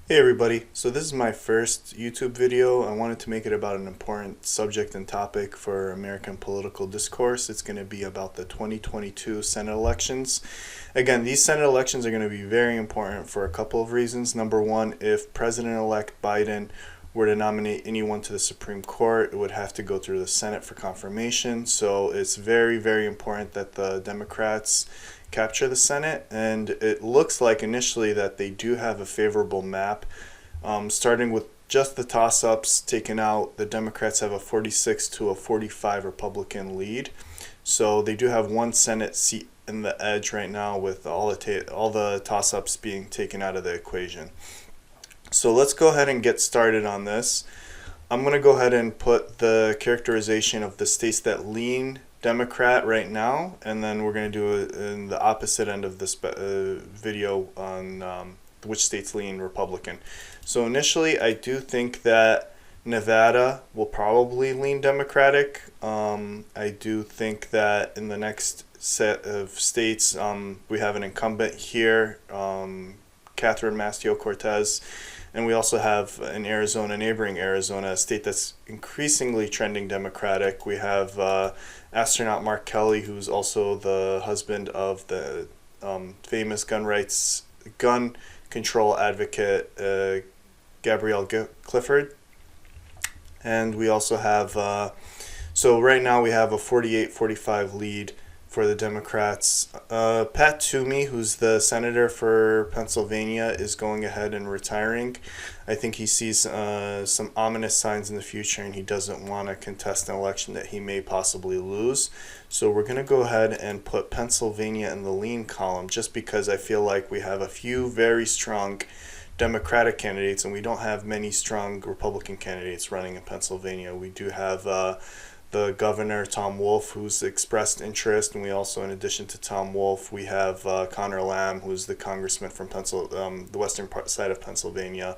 Hey everybody, so this is my first YouTube video. I wanted to make it about an important subject and topic for American political discourse. It's going to be about the 2022 Senate elections. Again, these Senate elections are going to be very important for a couple of reasons. Number one, if President-elect Biden were to nominate anyone to the Supreme Court, it would have to go through the Senate for confirmation. So it's very, very important that the Democrats capture the Senate, and it looks like initially that they do have a favorable map. Starting with just the toss-ups taken out, the Democrats have a 46 to a 45 Republican lead. So they do have one Senate seat in the edge right now with all the toss-ups being taken out of the equation. So let's go ahead and get started on this. I'm going to go ahead and put the characterization of the states that lean Democrat right now, and then we're going to do it in the opposite end of this video on which states lean Republican. So initially, I do think that Nevada will probably lean Democratic. I do think that in the next set of states, we have an incumbent here, Catherine Mastio-Cortez. And we also have in Arizona, neighboring Arizona, a state that's increasingly trending Democratic. We have astronaut Mark Kelly, who's also the husband of the famous gun control advocate Gabrielle Clifford. And we also have, so right now we have a 48-45 lead for the Democrats. Pat Toomey, who's the senator for Pennsylvania, is going ahead and retiring. I think he sees some ominous signs in the future, and he doesn't want to contest an election that he may possibly lose. So we're going to go ahead and put Pennsylvania in the lean column, just because I feel like we have a few very strong Democratic candidates, and we don't have many strong Republican candidates running in Pennsylvania. We do have the governor, Tom Wolf, who's expressed interest, and we also, in addition to Tom Wolf, we have Connor Lamb, who's the congressman from the western side of Pennsylvania,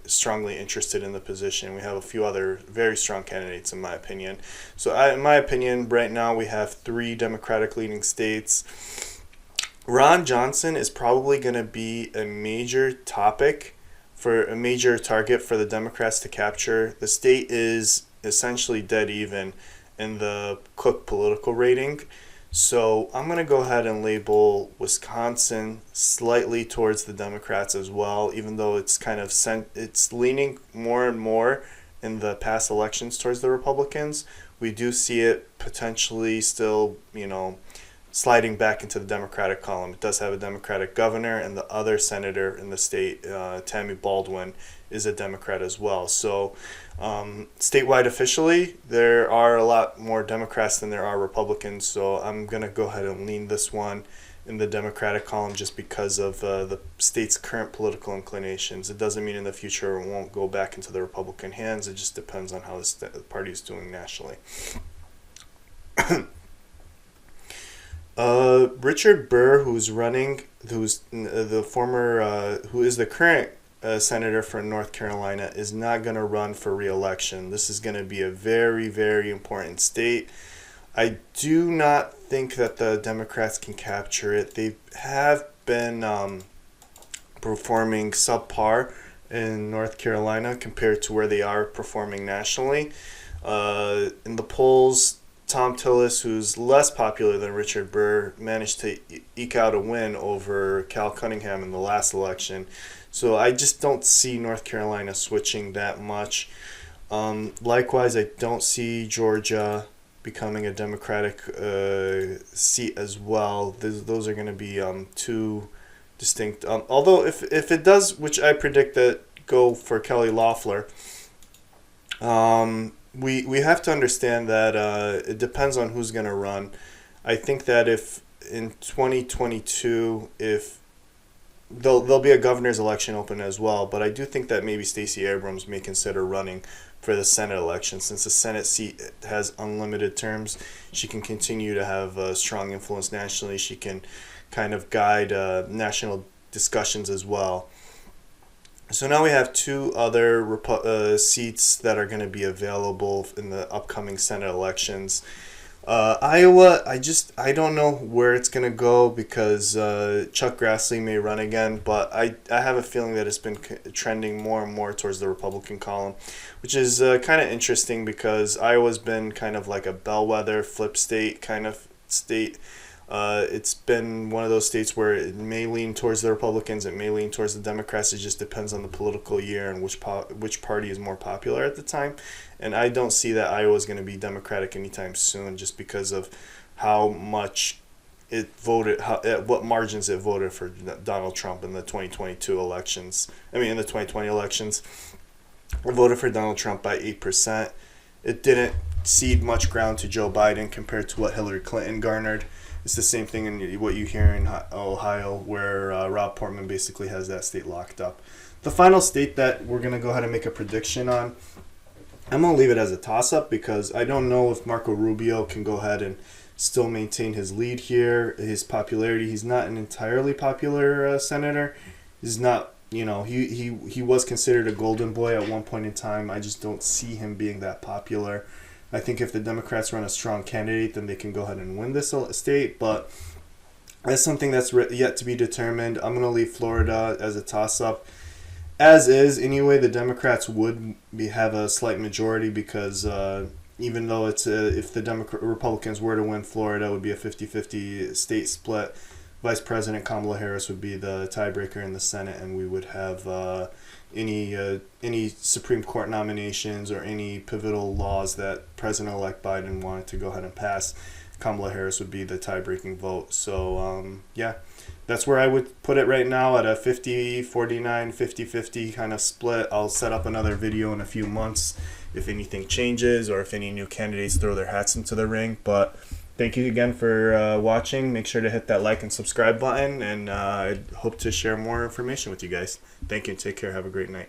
strongly interested in the position. We have a few other very strong candidates, in my opinion. So in my opinion, right now we have three Democratic leading states. Ron Johnson is probably going to be a major target for the Democrats to capture. The state is essentially dead even in the Cook political rating. So I'm going to go ahead and label Wisconsin slightly towards the Democrats as well, even though it's it's leaning more and more in the past elections towards the Republicans. We do see it potentially still, sliding back into the Democratic column. It does have a Democratic governor, and the other senator in the state, Tammy Baldwin, is a Democrat as well. So statewide officially, there are a lot more Democrats than there are Republicans. So I'm going to go ahead and lean this one in the Democratic column just because of the state's current political inclinations. It doesn't mean in the future it won't go back into the Republican hands. It just depends on how the party is doing nationally. Richard Burr, who is the current senator for North Carolina, is not going to run for re-election. This is going to be a very, very important state. I do not think that the Democrats can capture it. They have been performing subpar in North Carolina compared to where they are performing nationally. In the polls, Tom Tillis, who's less popular than Richard Burr, managed to eke out a win over Cal Cunningham in the last election. So I just don't see North Carolina switching that much. Likewise, I don't see Georgia becoming a Democratic seat as well. Those are going to be two distinct. Although if it does, which I predict that go for Kelly Loeffler, we have to understand that it depends on who's going to run. I think that if in 2022, if there'll be a governor's election open as well, but I do think that maybe Stacey Abrams may consider running for the Senate election. Since the Senate seat has unlimited terms, she can continue to have a strong influence nationally. She can kind of guide national discussions as well. So now we have two other seats that are going to be available in the upcoming Senate elections. Iowa, I don't know where it's gonna go because Chuck Grassley may run again, but I have a feeling that it's been trending more and more towards the Republican column, which is kind of interesting because Iowa's been kind of like a bellwether flip state kind of state. It's been one of those states where it may lean towards the Republicans, it may lean towards the Democrats. It just depends on the political year and which party is more popular at the time. And I don't see that Iowa is going to be Democratic anytime soon, just because of how much it voted, at what margins it voted for Donald Trump in the 2022 elections. I mean, in the 2020 elections, it voted for Donald Trump by 8%. It didn't cede much ground to Joe Biden compared to what Hillary Clinton garnered. It's the same thing in what you hear in Ohio, where Rob Portman basically has that state locked up. The final state that we're going to go ahead and make a prediction on, I'm going to leave it as a toss-up because I don't know if Marco Rubio can go ahead and still maintain his lead here, his popularity. He's not an entirely popular senator. He's not, he was considered a golden boy at one point in time. I just don't see him being that popular. I think if the Democrats run a strong candidate, then they can go ahead and win this state, but that's something that's yet to be determined. I'm going to leave Florida as a toss-up. As is, anyway, the Democrats would have a slight majority because even though it's if the Republicans were to win Florida, it would be a 50-50 state split. Vice President Kamala Harris would be the tiebreaker in the Senate, and we would have any Supreme Court nominations or any pivotal laws that President-elect Biden wanted to go ahead and pass. Kamala Harris would be the tie-breaking vote. So, that's where I would put it right now, at a 50-49, 50-50 kind of split. I'll set up another video in a few months if anything changes or if any new candidates throw their hats into the ring. But thank you again for watching. Make sure to hit that like and subscribe button, and I hope to share more information with you guys. Thank you. Take care. Have a great night.